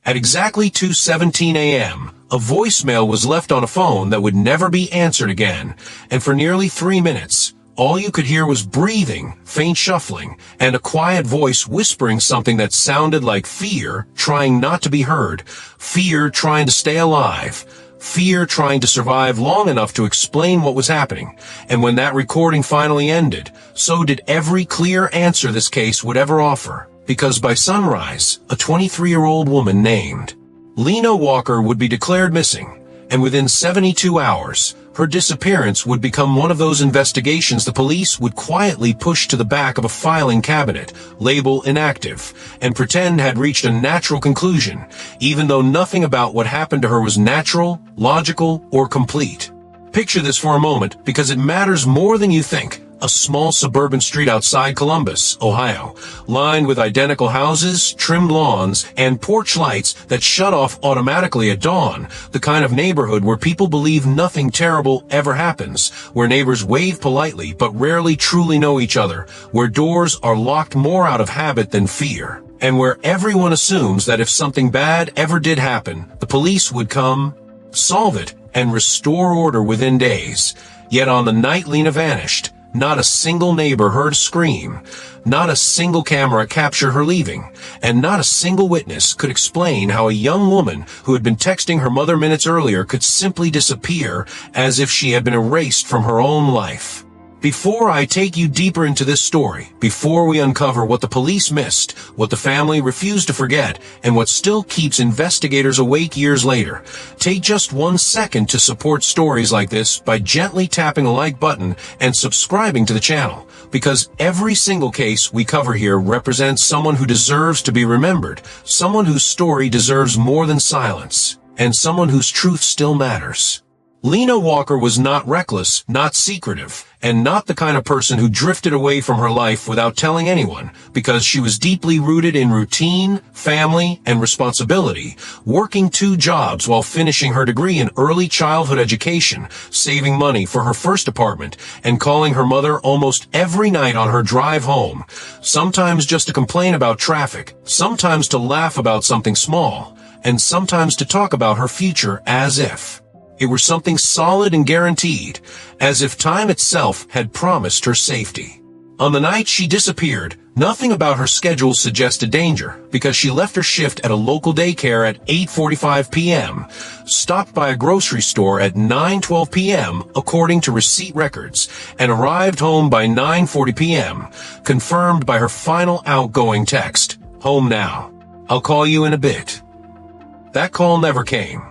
At exactly 2:17 a.m., a voicemail was left on a phone that would never be answered again, and for nearly 3 minutes, all you could hear was breathing, faint shuffling, and a quiet voice whispering something that sounded like fear trying not to be heard, fear trying to stay alive, fear trying to survive long enough to explain what was happening. And when that recording finally ended, so did every clear answer this case would ever offer. Because by sunrise, a 23-year-old woman named Lena Walker would be declared missing, and within 72 hours, her disappearance would become one of those investigations the police would quietly push to the back of a filing cabinet, label inactive, and pretend had reached a natural conclusion, even though nothing about what happened to her was natural, logical, or complete. Picture this for a moment, because it matters more than you think. A small suburban street outside Columbus, Ohio, lined with identical houses, trimmed lawns, and porch lights that shut off automatically at dawn. The kind of neighborhood where people believe nothing terrible ever happens, where neighbors wave politely but rarely truly know each other, where doors are locked more out of habit than fear, and where everyone assumes that if something bad ever did happen, the police would come, solve it, and restore order within days. Yet on the night Lena vanished, not a single neighbor heard a scream, not a single camera captured her leaving, and not a single witness could explain how a young woman who had been texting her mother minutes earlier could simply disappear as if she had been erased from her own life. Before I take you deeper into this story, before we uncover what the police missed, what the family refused to forget, and what still keeps investigators awake years later, take just 1 second to support stories like this by gently tapping a like button and subscribing to the channel, because every single case we cover here represents someone who deserves to be remembered, someone whose story deserves more than silence, and someone whose truth still matters. Lena Walker was not reckless, not secretive, and not the kind of person who drifted away from her life without telling anyone, because she was deeply rooted in routine, family, and responsibility, working 2 jobs while finishing her degree in early childhood education, saving money for her first apartment, and calling her mother almost every night on her drive home, sometimes just to complain about traffic, sometimes to laugh about something small, and sometimes to talk about her future as if it were something solid and guaranteed, as if time itself had promised her safety. On the night she disappeared, nothing about her schedule suggested danger, because she left her shift at a local daycare at 8:45 p.m., stopped by a grocery store at 9:12 p.m., according to receipt records, and arrived home by 9:40 p.m., confirmed by her final outgoing text, "Home now. I'll call you in a bit." That call never came.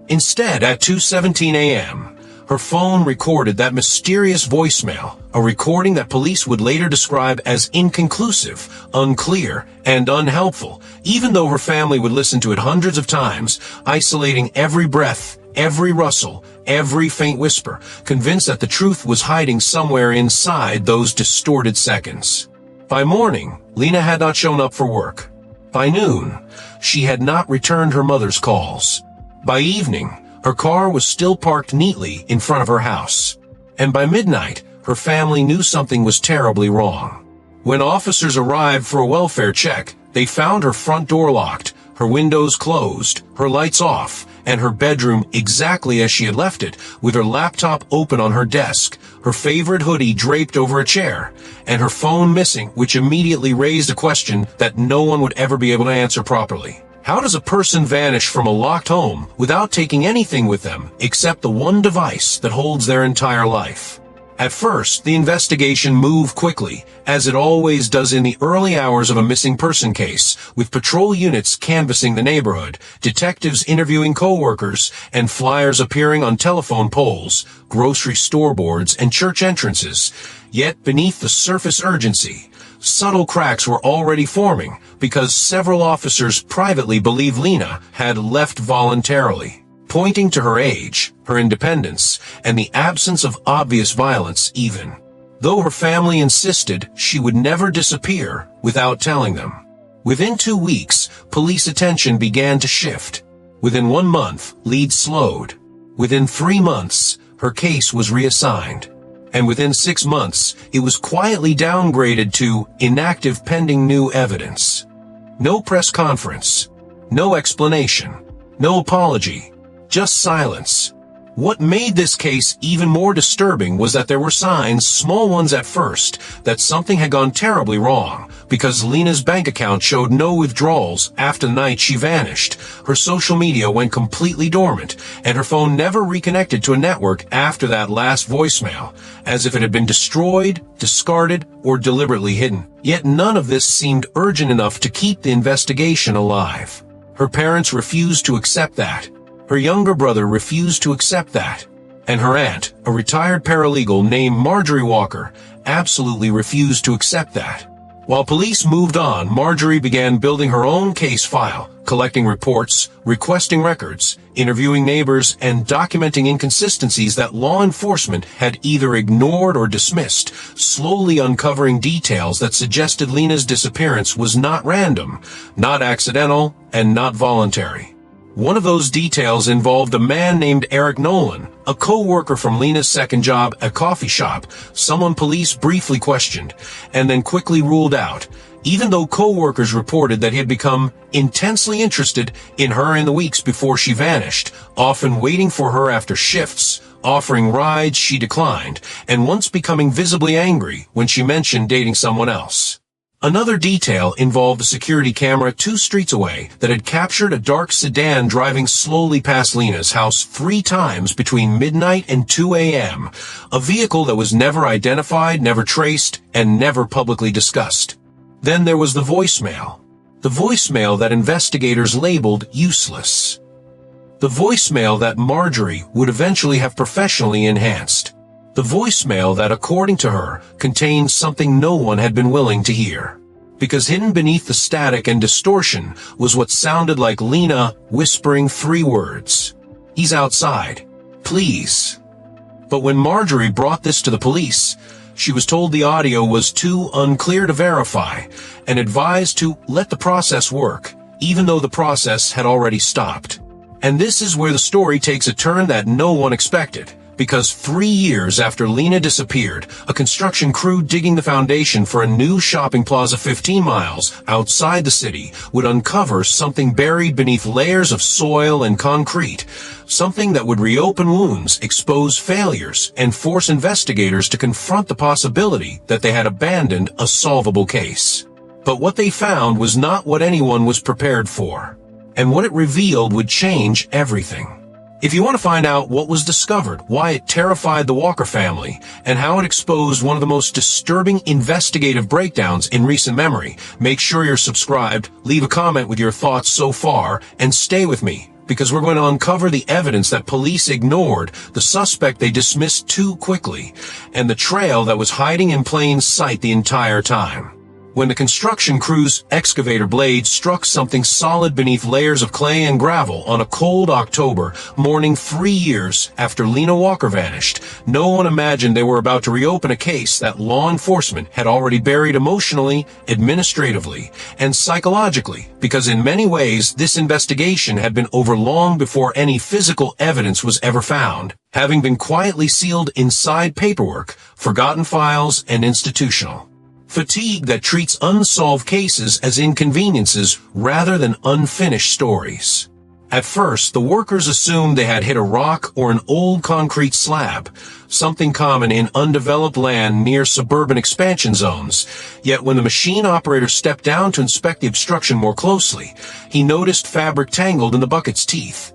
Instead, at 2:17 a.m., her phone recorded that mysterious voicemail, a recording that police would later describe as inconclusive, unclear, and unhelpful, even though her family would listen to it hundreds of times, isolating every breath, every rustle, every faint whisper, convinced that the truth was hiding somewhere inside those distorted seconds. By morning, Lena had not shown up for work. By noon, she had not returned her mother's calls. By evening, her car was still parked neatly in front of her house. And by midnight, her family knew something was terribly wrong. When officers arrived for a welfare check, they found her front door locked, her windows closed, her lights off, and her bedroom exactly as she had left it, with her laptop open on her desk, her favorite hoodie draped over a chair, and her phone missing, which immediately raised a question that no one would ever be able to answer properly. How does a person vanish from a locked home without taking anything with them except the one device that holds their entire life? At first, the investigation moved quickly, as it always does in the early hours of a missing person case, with patrol units canvassing the neighborhood, detectives interviewing co-workers, and flyers appearing on telephone poles, grocery store boards, and church entrances. Yet beneath the surface urgency, subtle cracks were already forming, because several officers privately believed Lena had left voluntarily, pointing to her age, her independence, and the absence of obvious violence even, though her family insisted she would never disappear without telling them. Within 2 weeks, police attention began to shift. Within 1 month, leads slowed. Within 3 months, her case was reassigned. And within 6 months, it was quietly downgraded to inactive pending new evidence. No press conference, No explanation. No apology. Just silence. What made this case even more disturbing was that there were signs, small ones at first, that something had gone terribly wrong, because Lena's bank account showed no withdrawals after the night she vanished. Her social media went completely dormant, and her phone never reconnected to a network after that last voicemail, as if it had been destroyed, discarded, or deliberately hidden. Yet none of this seemed urgent enough to keep the investigation alive. Her parents refused to accept that. Her younger brother refused to accept that. And her aunt, a retired paralegal named Marjorie Walker, absolutely refused to accept that. While police moved on, Marjorie began building her own case file, collecting reports, requesting records, interviewing neighbors, and documenting inconsistencies that law enforcement had either ignored or dismissed, slowly uncovering details that suggested Lena's disappearance was not random, not accidental, and not voluntary. One of those details involved a man named Eric Nolan, a co-worker from Lena's second job, a coffee shop, someone police briefly questioned, and then quickly ruled out, even though co-workers reported that he had become intensely interested in her in the weeks before she vanished, often waiting for her after shifts, offering rides she declined, and once becoming visibly angry when she mentioned dating someone else. Another detail involved a security camera 2 streets away that had captured a dark sedan driving slowly past Lena's house 3 times between midnight and 2 a.m., a vehicle that was never identified, never traced, and never publicly discussed. Then there was the voicemail that investigators labeled useless. The voicemail that Marjorie would eventually have professionally enhanced. The voicemail that, according to her, contained something no one had been willing to hear. Because hidden beneath the static and distortion was what sounded like Lena whispering 3 words. "He's outside. Please." But when Marjorie brought this to the police, she was told the audio was too unclear to verify, and advised to let the process work, even though the process had already stopped. And this is where the story takes a turn that no one expected. Because 3 years after Lena disappeared, a construction crew digging the foundation for a new shopping plaza 15 miles outside the city would uncover something buried beneath layers of soil and concrete, something that would reopen wounds, expose failures, and force investigators to confront the possibility that they had abandoned a solvable case. But what they found was not what anyone was prepared for, and what it revealed would change everything. If you want to find out what was discovered, why it terrified the Walker family, and how it exposed one of the most disturbing investigative breakdowns in recent memory, make sure you're subscribed, leave a comment with your thoughts so far, and stay with me, because we're going to uncover the evidence that police ignored, the suspect they dismissed too quickly, and the trail that was hiding in plain sight the entire time. When the construction crew's excavator blade struck something solid beneath layers of clay and gravel on a cold October morning 3 years after Lena Walker vanished, no one imagined they were about to reopen a case that law enforcement had already buried emotionally, administratively, and psychologically, because in many ways this investigation had been over long before any physical evidence was ever found, having been quietly sealed inside paperwork, forgotten files, and institutional. Fatigue that treats unsolved cases as inconveniences rather than unfinished stories. At first, the workers assumed they had hit a rock or an old concrete slab, something common in undeveloped land near suburban expansion zones. Yet when the machine operator stepped down to inspect the obstruction more closely, he noticed fabric tangled in the bucket's teeth.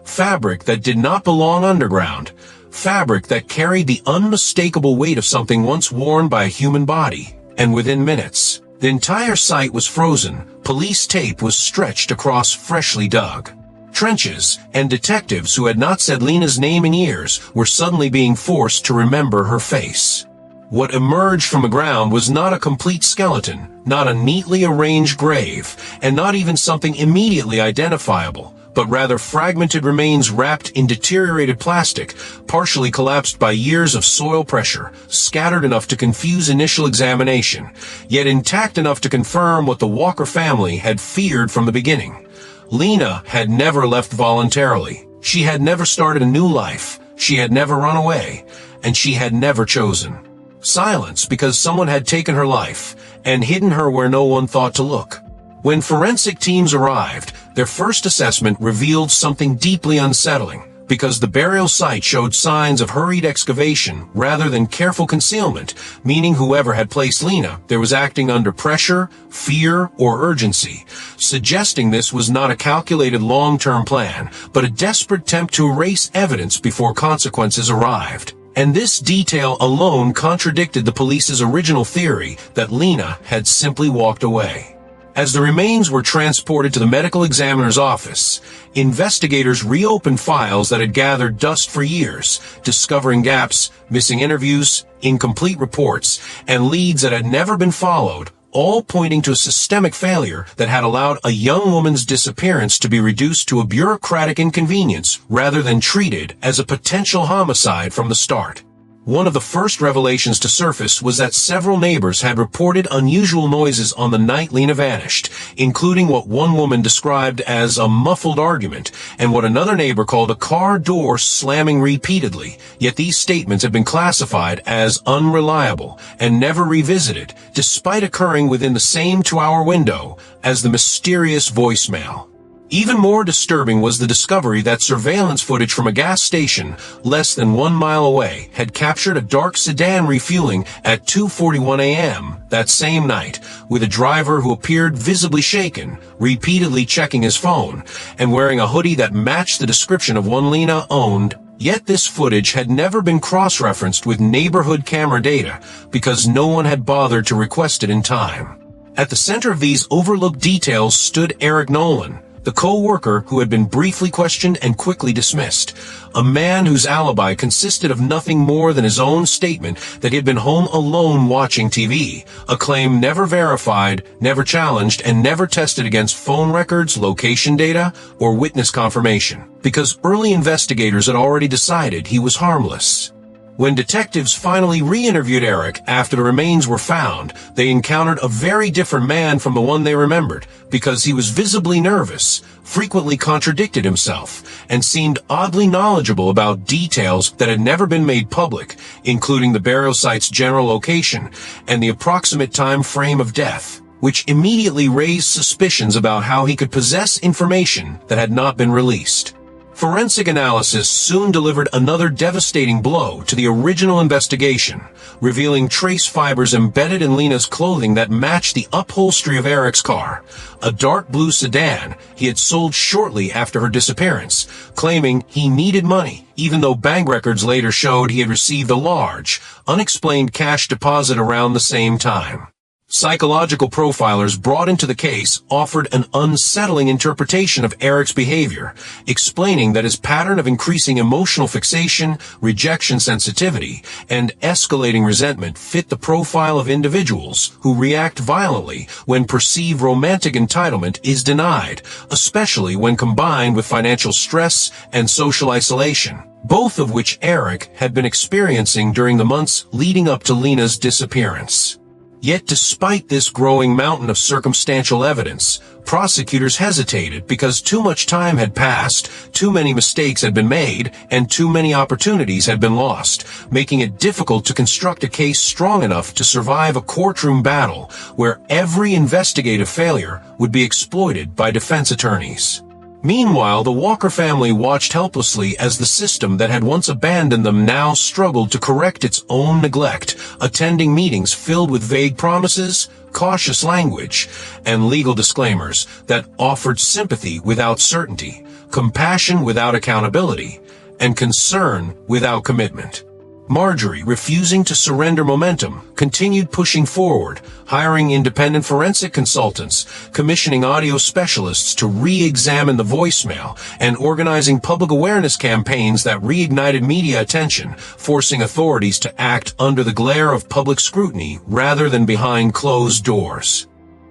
Fabric that did not belong underground. Fabric that carried the unmistakable weight of something once worn by a human body. And within minutes, the entire site was frozen, police tape was stretched across freshly dug trenches, and detectives who had not said Lena's name in years were suddenly being forced to remember her face. What emerged from the ground was not a complete skeleton, not a neatly arranged grave, and not even something immediately identifiable, but rather fragmented remains wrapped in deteriorated plastic, partially collapsed by years of soil pressure, scattered enough to confuse initial examination, yet intact enough to confirm what the Walker family had feared from the beginning. Lena had never left voluntarily. She had never started a new life. She had never run away. And she had never chosen silence because someone had taken her life and hidden her where no one thought to look. When forensic teams arrived, their first assessment revealed something deeply unsettling, because the burial site showed signs of hurried excavation rather than careful concealment, meaning whoever had placed Lena there was acting under pressure, fear, or urgency, suggesting this was not a calculated long-term plan, but a desperate attempt to erase evidence before consequences arrived. And this detail alone contradicted the police's original theory that Lena had simply walked away. As the remains were transported to the medical examiner's office, investigators reopened files that had gathered dust for years, discovering gaps, missing interviews, incomplete reports, and leads that had never been followed, all pointing to a systemic failure that had allowed a young woman's disappearance to be reduced to a bureaucratic inconvenience rather than treated as a potential homicide from the start. One of the first revelations to surface was that several neighbors had reported unusual noises on the night Lena vanished, including what one woman described as a muffled argument and what another neighbor called a car door slamming repeatedly. Yet these statements have been classified as unreliable and never revisited, despite occurring within the same 2-hour window as the mysterious voicemail. Even more disturbing was the discovery that surveillance footage from a gas station less than 1 mile away had captured a dark sedan refueling at 2:41 a.m. that same night, with a driver who appeared visibly shaken, repeatedly checking his phone, and wearing a hoodie that matched the description of one Lena owned. Yet this footage had never been cross-referenced with neighborhood camera data because no one had bothered to request it in time. At the center of these overlooked details stood Eric Nolan, the co-worker who had been briefly questioned and quickly dismissed, a man whose alibi consisted of nothing more than his own statement that he had been home alone watching TV, a claim never verified, never challenged, and never tested against phone records, location data, or witness confirmation, because early investigators had already decided he was harmless. When detectives finally re-interviewed Eric after the remains were found, they encountered a very different man from the one they remembered, because he was visibly nervous, frequently contradicted himself, and seemed oddly knowledgeable about details that had never been made public, including the burial site's general location and the approximate time frame of death, which immediately raised suspicions about how he could possess information that had not been released. Forensic analysis soon delivered another devastating blow to the original investigation, revealing trace fibers embedded in Lena's clothing that matched the upholstery of Eric's car, a dark blue sedan he had sold shortly after her disappearance, claiming he needed money, even though bank records later showed he had received a large, unexplained cash deposit around the same time. Psychological profilers brought into the case offered an unsettling interpretation of Eric's behavior, explaining that his pattern of increasing emotional fixation, rejection sensitivity, and escalating resentment fit the profile of individuals who react violently when perceived romantic entitlement is denied, especially when combined with financial stress and social isolation, both of which Eric had been experiencing during the months leading up to Lena's disappearance. Yet despite this growing mountain of circumstantial evidence, prosecutors hesitated because too much time had passed, too many mistakes had been made, and too many opportunities had been lost, making it difficult to construct a case strong enough to survive a courtroom battle where every investigative failure would be exploited by defense attorneys. Meanwhile, the Walker family watched helplessly as the system that had once abandoned them now struggled to correct its own neglect, attending meetings filled with vague promises, cautious language, and legal disclaimers that offered sympathy without certainty, compassion without accountability, and concern without commitment. Marjorie, refusing to surrender momentum, continued pushing forward, hiring independent forensic consultants, commissioning audio specialists to re-examine the voicemail, and organizing public awareness campaigns that reignited media attention, forcing authorities to act under the glare of public scrutiny rather than behind closed doors.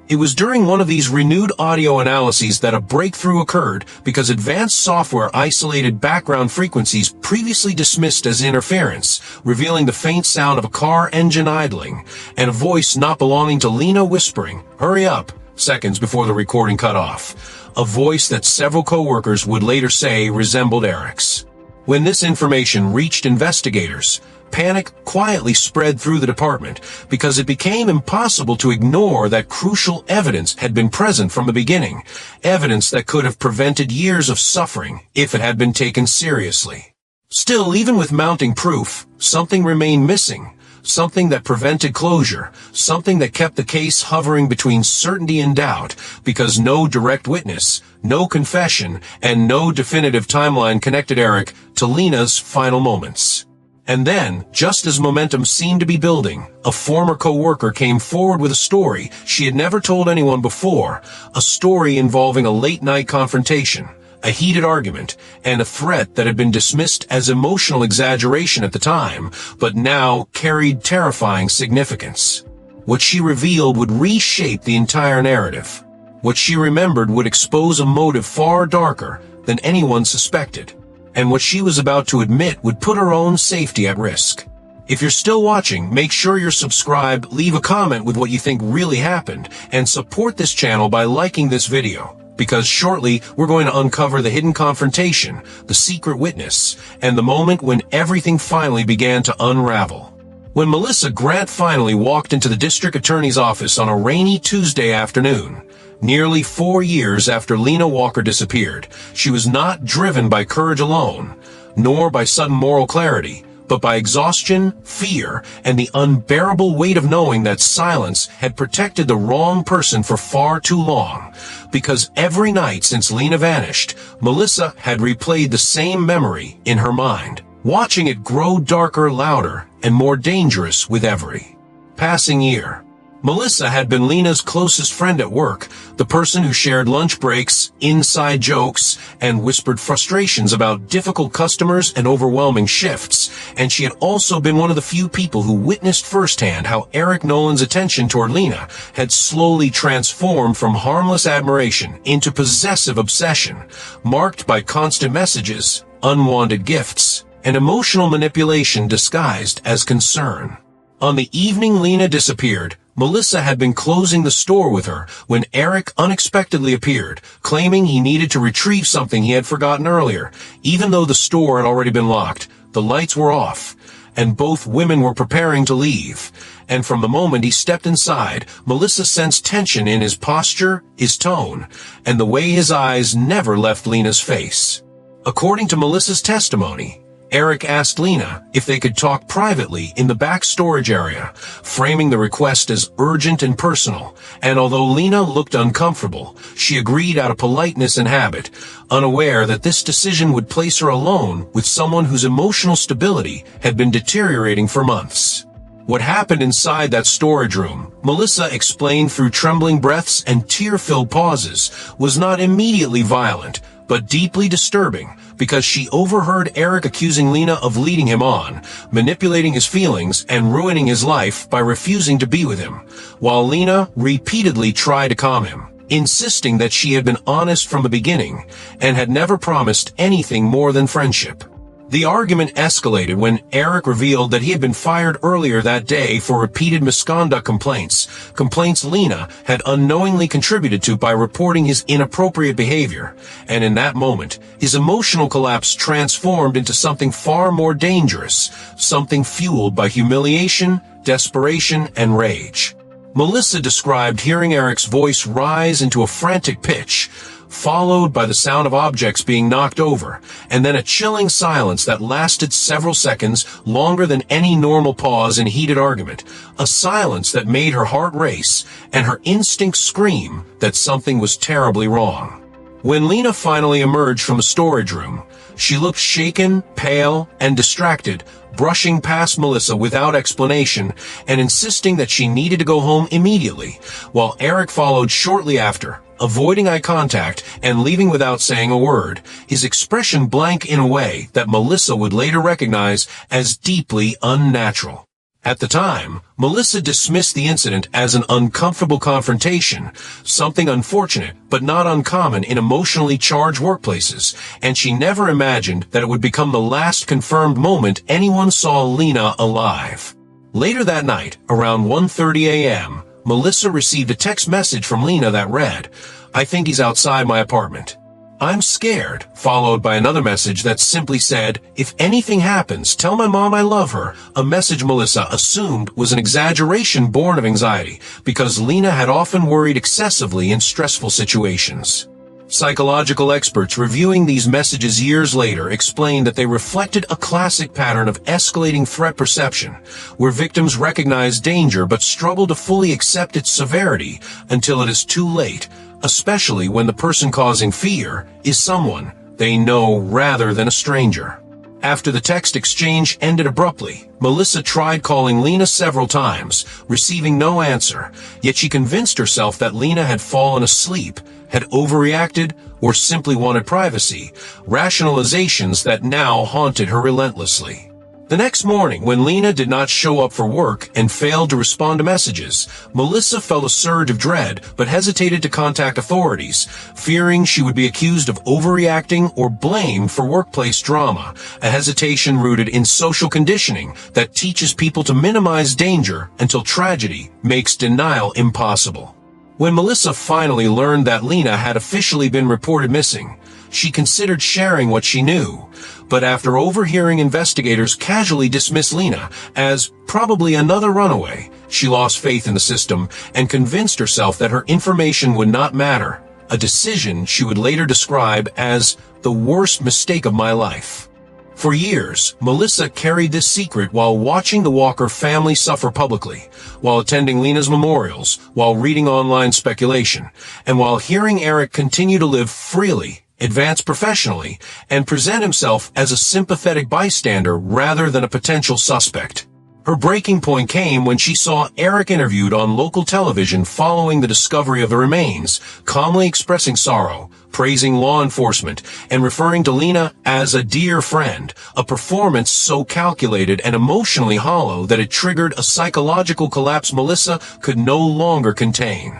It was during one of these renewed audio analyses that a breakthrough occurred because advanced software isolated background frequencies previously dismissed as interference, revealing the faint sound of a car engine idling and a voice not belonging to Lena whispering, "Hurry up," seconds before the recording cut off, a voice that several co-workers would later say resembled Eric's. When this information reached investigators, panic quietly spread through the department because it became impossible to ignore that crucial evidence had been present from the beginning, evidence that could have prevented years of suffering if it had been taken seriously. Still, even with mounting proof, something remained missing. Something that prevented closure, something that kept the case hovering between certainty and doubt, because no direct witness, no confession, and no definitive timeline connected Eric to Lena's final moments. And then, just as momentum seemed to be building, a former co-worker came forward with a story she had never told anyone before, a story involving a late-night confrontation, a heated argument, and a threat that had been dismissed as emotional exaggeration at the time, but now carried terrifying significance. What she revealed would reshape the entire narrative. What she remembered would expose a motive far darker than anyone suspected. And what she was about to admit would put her own safety at risk. If you're still watching, make sure you're subscribed, leave a comment with what you think really happened, and support this channel by liking this video. Because shortly, we're going to uncover the hidden confrontation, the secret witness, and the moment when everything finally began to unravel. When Melissa Grant finally walked into the district attorney's office on a rainy Tuesday afternoon, nearly 4 years after Lena Walker disappeared, she was not driven by courage alone, nor by sudden moral clarity, but by exhaustion, fear, and the unbearable weight of knowing that silence had protected the wrong person for far too long. Because every night since Lena vanished, Melissa had replayed the same memory in her mind, watching it grow darker, louder, and more dangerous with every passing year. Melissa had been Lena's closest friend at work, the person who shared lunch breaks, inside jokes, and whispered frustrations about difficult customers and overwhelming shifts, and she had also been one of the few people who witnessed firsthand how Eric Nolan's attention toward Lena had slowly transformed from harmless admiration into possessive obsession, marked by constant messages, unwanted gifts, and emotional manipulation disguised as concern. On the evening Lena disappeared, Melissa had been closing the store with her when Eric unexpectedly appeared, claiming he needed to retrieve something he had forgotten earlier. Even though the store had already been locked, the lights were off, and both women were preparing to leave. And from the moment he stepped inside, Melissa sensed tension in his posture, his tone, and the way his eyes never left Lena's face. According to Melissa's testimony, Eric asked Lena if they could talk privately in the back storage area, framing the request as urgent and personal, and although Lena looked uncomfortable, she agreed out of politeness and habit, unaware that this decision would place her alone with someone whose emotional stability had been deteriorating for months. What happened inside that storage room, Melissa explained through trembling breaths and tear-filled pauses, was not immediately violent, but deeply disturbing, because she overheard Eric accusing Lena of leading him on, manipulating his feelings, and ruining his life by refusing to be with him, while Lena repeatedly tried to calm him, insisting that she had been honest from the beginning and had never promised anything more than friendship. The argument escalated when Eric revealed that he had been fired earlier that day for repeated misconduct complaints Lena had unknowingly contributed to by reporting his inappropriate behavior. And in that moment, his emotional collapse transformed into something far more dangerous, something fueled by humiliation, desperation, and rage. Melissa described hearing Eric's voice rise into a frantic pitch, followed by the sound of objects being knocked over, and then a chilling silence that lasted several seconds, longer than any normal pause in a heated argument, a silence that made her heart race and her instincts scream that something was terribly wrong. When Lena finally emerged from the storage room, she looked shaken, pale, and distracted, brushing past Melissa without explanation and insisting that she needed to go home immediately, while Eric followed shortly after, avoiding eye contact and leaving without saying a word, his expression blank in a way that Melissa would later recognize as deeply unnatural. At the time, Melissa dismissed the incident as an uncomfortable confrontation, something unfortunate but not uncommon in emotionally charged workplaces, and she never imagined that it would become the last confirmed moment anyone saw Lena alive. Later that night, around 1:30 a.m., Melissa received a text message from Lena that read, "I think he's outside my apartment." "I'm scared," followed by another message that simply said, "If anything happens, tell my mom I love her," a message Melissa assumed was an exaggeration born of anxiety, because Lena had often worried excessively in stressful situations. Psychological experts reviewing these messages years later explained that they reflected a classic pattern of escalating threat perception, where victims recognize danger but struggle to fully accept its severity until it is too late, especially when the person causing fear is someone they know rather than a stranger. After the text exchange ended abruptly, Melissa tried calling Lena several times, receiving no answer, yet she convinced herself that Lena had fallen asleep, had overreacted, or simply wanted privacy, rationalizations that now haunted her relentlessly. The next morning, when Lena did not show up for work and failed to respond to messages, Melissa felt a surge of dread but hesitated to contact authorities, fearing she would be accused of overreacting or blamed for workplace drama, a hesitation rooted in social conditioning that teaches people to minimize danger until tragedy makes denial impossible. When Melissa finally learned that Lena had officially been reported missing, she considered sharing what she knew, but after overhearing investigators casually dismiss Lena as probably another runaway, she lost faith in the system and convinced herself that her information would not matter, a decision she would later describe as the worst mistake of my life. For years, Melissa carried this secret while watching the Walker family suffer publicly, while attending Lena's memorials, while reading online speculation, and while hearing Eric continue to live freely, advance professionally, and present himself as a sympathetic bystander rather than a potential suspect. Her breaking point came when she saw Eric interviewed on local television following the discovery of the remains, calmly expressing sorrow, praising law enforcement, and referring to Lena as a dear friend, a performance so calculated and emotionally hollow that it triggered a psychological collapse Melissa could no longer contain.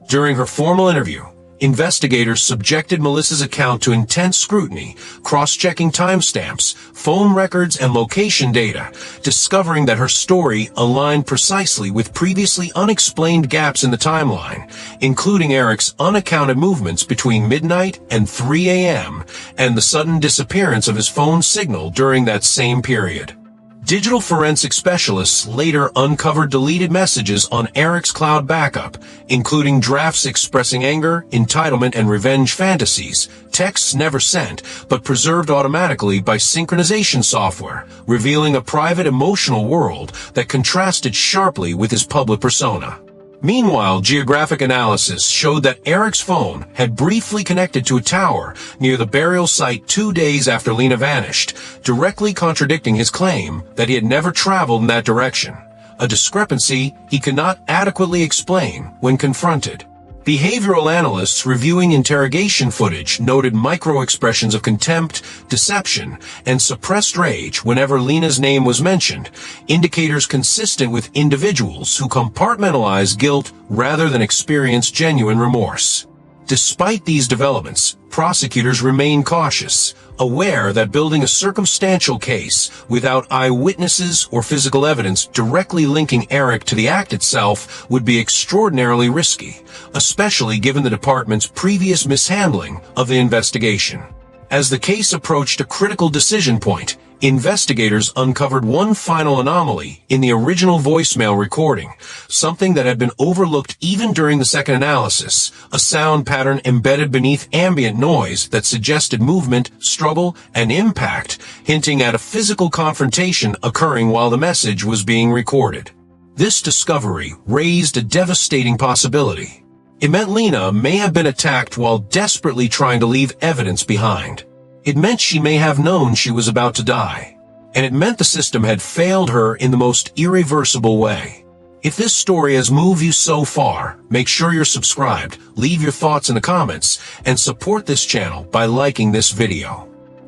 During her formal interview, investigators subjected Melissa's account to intense scrutiny, cross-checking timestamps, phone records, and location data, discovering that her story aligned precisely with previously unexplained gaps in the timeline, including Eric's unaccounted movements between midnight and 3 a.m. and the sudden disappearance of his phone signal during that same period. Digital forensic specialists later uncovered deleted messages on Eric's cloud backup, including drafts expressing anger, entitlement, and revenge fantasies, texts never sent, but preserved automatically by synchronization software, revealing a private emotional world that contrasted sharply with his public persona. Meanwhile, geographic analysis showed that Eric's phone had briefly connected to a tower near the burial site 2 days after Lena vanished, directly contradicting his claim that he had never traveled in that direction, a discrepancy he could not adequately explain when confronted. Behavioral analysts reviewing interrogation footage noted micro-expressions of contempt, deception, and suppressed rage whenever Lena's name was mentioned, indicators consistent with individuals who compartmentalize guilt rather than experience genuine remorse. Despite these developments, prosecutors remain cautious, aware that building a circumstantial case without eyewitnesses or physical evidence directly linking Eric to the act itself would be extraordinarily risky, especially given the department's previous mishandling of the investigation. As the case approached a critical decision point, investigators uncovered one final anomaly in the original voicemail recording, something that had been overlooked even during the second analysis, a sound pattern embedded beneath ambient noise that suggested movement, struggle, and impact, hinting at a physical confrontation occurring while the message was being recorded. This discovery raised a devastating possibility. It meant Lena may have been attacked while desperately trying to leave evidence behind. It meant she may have known she was about to die. And it meant the system had failed her in the most irreversible way. If this story has moved you so far, make sure you're subscribed, leave your thoughts in the comments, and support this channel by liking this video.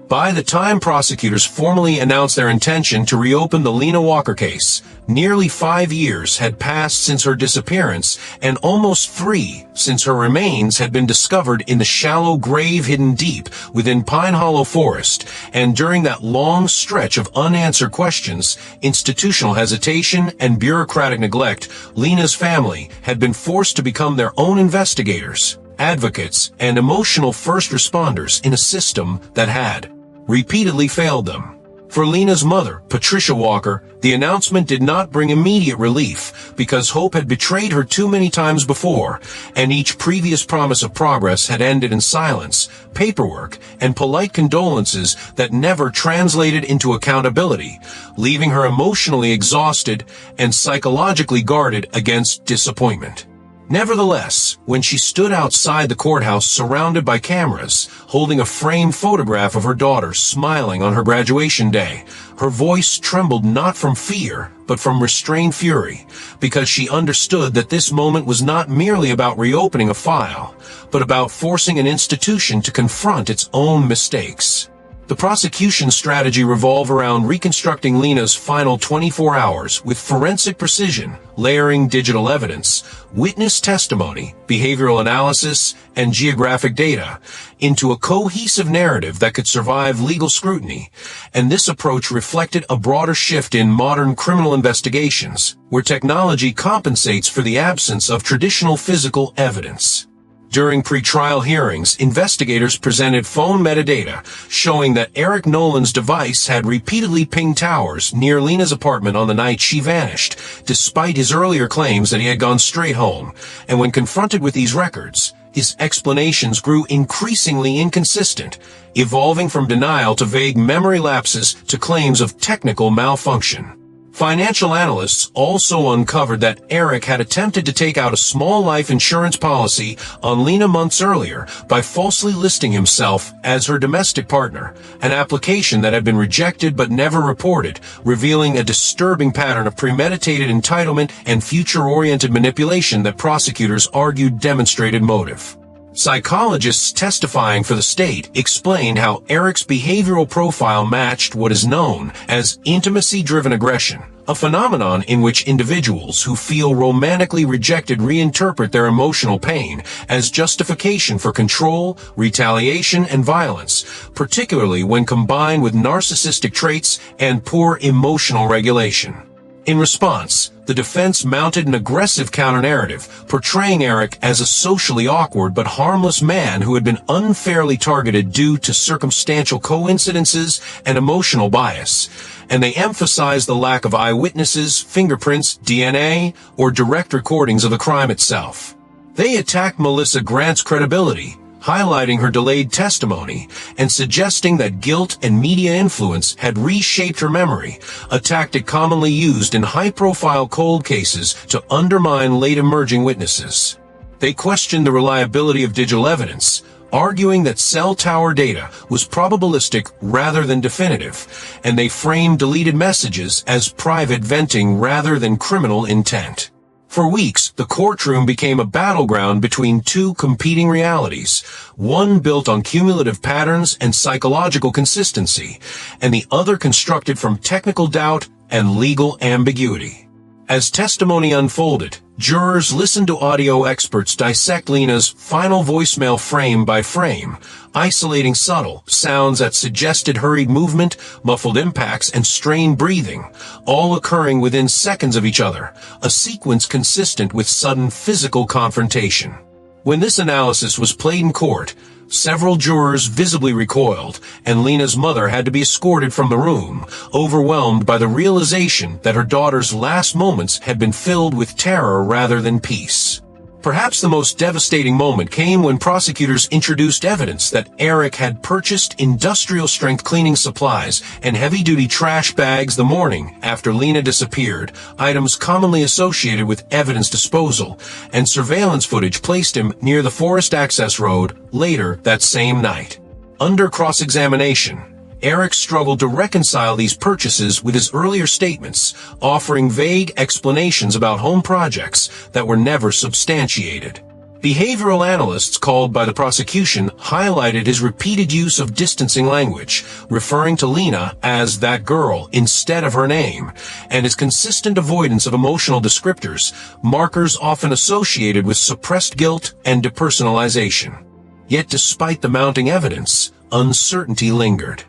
By the time prosecutors formally announced their intention to reopen the Lena Walker case, nearly 5 years had passed since her disappearance, and almost 3 since her remains had been discovered in the shallow grave hidden deep within Pine Hollow Forest. And during that long stretch of unanswered questions, institutional hesitation, and bureaucratic neglect, Lena's family had been forced to become their own investigators. advocates, and emotional first responders in a system that had repeatedly failed them. For Lena's mother, Patricia Walker, the announcement did not bring immediate relief because hope had betrayed her too many times before, and each previous promise of progress had ended in silence, paperwork, and polite condolences that never translated into accountability, leaving her emotionally exhausted and psychologically guarded against disappointment. Nevertheless, when she stood outside the courthouse surrounded by cameras, holding a framed photograph of her daughter smiling on her graduation day, her voice trembled not from fear, but from restrained fury, because she understood that this moment was not merely about reopening a file, but about forcing an institution to confront its own mistakes. The prosecution's strategy revolved around reconstructing Lena's final 24 hours with forensic precision, layering digital evidence, witness testimony, behavioral analysis, and geographic data into a cohesive narrative that could survive legal scrutiny. And this approach reflected a broader shift in modern criminal investigations, where technology compensates for the absence of traditional physical evidence. During pre-trial hearings, investigators presented phone metadata showing that Eric Nolan's device had repeatedly pinged towers near Lena's apartment on the night she vanished, despite his earlier claims that he had gone straight home. And when confronted with these records, his explanations grew increasingly inconsistent, evolving from denial to vague memory lapses to claims of technical malfunction. Financial analysts also uncovered that Eric had attempted to take out a small life insurance policy on Lena months earlier by falsely listing himself as her domestic partner, an application that had been rejected but never reported, revealing a disturbing pattern of premeditated entitlement and future-oriented manipulation that prosecutors argued demonstrated motive. Psychologists testifying for the state explained how Eric's behavioral profile matched what is known as intimacy-driven aggression, a phenomenon in which individuals who feel romantically rejected reinterpret their emotional pain as justification for control, retaliation, and violence, particularly when combined with narcissistic traits and poor emotional regulation. In response, the defense mounted an aggressive counter-narrative, portraying Eric as a socially awkward but harmless man who had been unfairly targeted due to circumstantial coincidences and emotional bias, and they emphasized the lack of eyewitnesses, fingerprints, DNA, or direct recordings of the crime itself. They attacked Melissa Grant's credibility, highlighting her delayed testimony and suggesting that guilt and media influence had reshaped her memory, a tactic commonly used in high-profile cold cases to undermine late-emerging witnesses. They questioned the reliability of digital evidence, arguing that cell tower data was probabilistic rather than definitive, and they framed deleted messages as private venting rather than criminal intent. For weeks, the courtroom became a battleground between two competing realities, one built on cumulative patterns and psychological consistency, and the other constructed from technical doubt and legal ambiguity. As testimony unfolded, jurors listened to audio experts dissect Lena's final voicemail frame by frame, isolating subtle sounds that suggested hurried movement, muffled impacts, and strained breathing, all occurring within seconds of each other, a sequence consistent with sudden physical confrontation. When this analysis was played in court, several jurors visibly recoiled, and Lena's mother had to be escorted from the room, overwhelmed by the realization that her daughter's last moments had been filled with terror rather than peace. Perhaps the most devastating moment came when prosecutors introduced evidence that Eric had purchased industrial-strength cleaning supplies and heavy-duty trash bags the morning after Lena disappeared, items commonly associated with evidence disposal, and surveillance footage placed him near the Forest Access Road later that same night. Under cross-examination, Eric struggled to reconcile these purchases with his earlier statements, offering vague explanations about home projects that were never substantiated. Behavioral analysts called by the prosecution highlighted his repeated use of distancing language, referring to Lena as that girl instead of her name, and his consistent avoidance of emotional descriptors, markers often associated with suppressed guilt and depersonalization. Yet despite the mounting evidence, uncertainty lingered.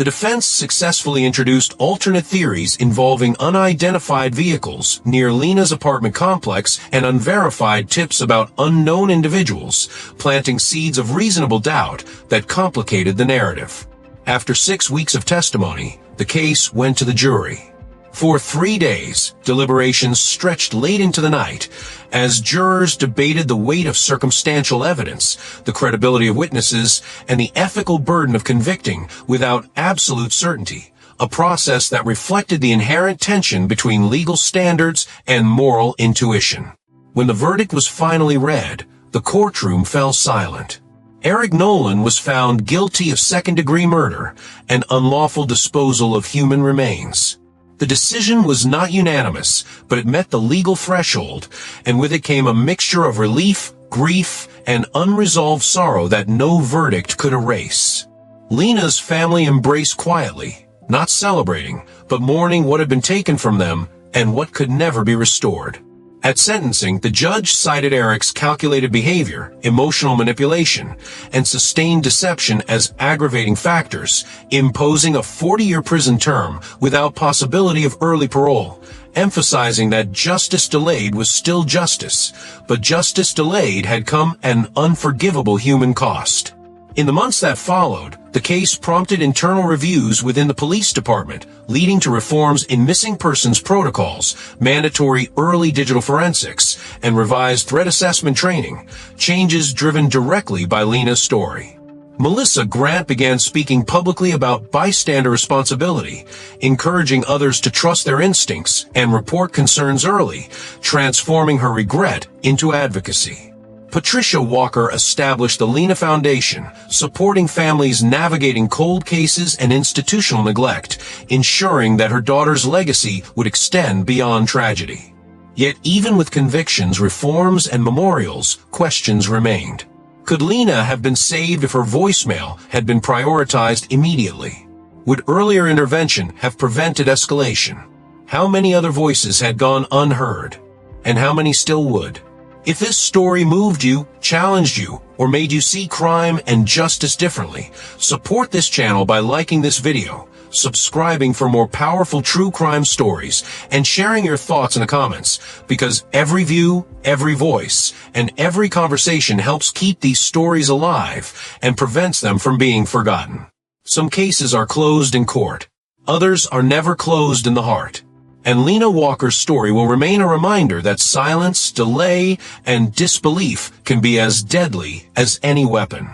The defense successfully introduced alternate theories involving unidentified vehicles near Lena's apartment complex and unverified tips about unknown individuals, planting seeds of reasonable doubt that complicated the narrative. After 6 weeks of testimony, the case went to the jury. For 3 days, deliberations stretched late into the night as jurors debated the weight of circumstantial evidence, the credibility of witnesses, and the ethical burden of convicting without absolute certainty, a process that reflected the inherent tension between legal standards and moral intuition. When the verdict was finally read, the courtroom fell silent. Eric Nolan was found guilty of second-degree murder and unlawful disposal of human remains. The decision was not unanimous, but it met the legal threshold, and with it came a mixture of relief, grief, and unresolved sorrow that no verdict could erase. Lena's family embraced quietly, not celebrating, but mourning what had been taken from them and what could never be restored. At sentencing, the judge cited Eric's calculated behavior, emotional manipulation, and sustained deception as aggravating factors, imposing a 40-year prison term without possibility of early parole, emphasizing that justice delayed was still justice, but justice delayed had come at an unforgivable human cost. In the months that followed, the case prompted internal reviews within the police department, leading to reforms in missing persons protocols, mandatory early digital forensics, and revised threat assessment training, changes driven directly by Lena's story. Melissa Grant began speaking publicly about bystander responsibility, encouraging others to trust their instincts and report concerns early, transforming her regret into advocacy. Patricia Walker established the Lena Foundation, supporting families navigating cold cases and institutional neglect, ensuring that her daughter's legacy would extend beyond tragedy. Yet even with convictions, reforms, and memorials, questions remained. Could Lena have been saved if her voicemail had been prioritized immediately? Would earlier intervention have prevented escalation? How many other voices had gone unheard? And how many still would? If this story moved you, challenged you, or made you see crime and justice differently, support this channel by liking this video, subscribing for more powerful true crime stories, and sharing your thoughts in the comments, because every view, every voice, and every conversation helps keep these stories alive and prevents them from being forgotten. Some cases are closed in court. Others are never closed in the heart. And Lena Walker's story will remain a reminder that silence, delay, and disbelief can be as deadly as any weapon.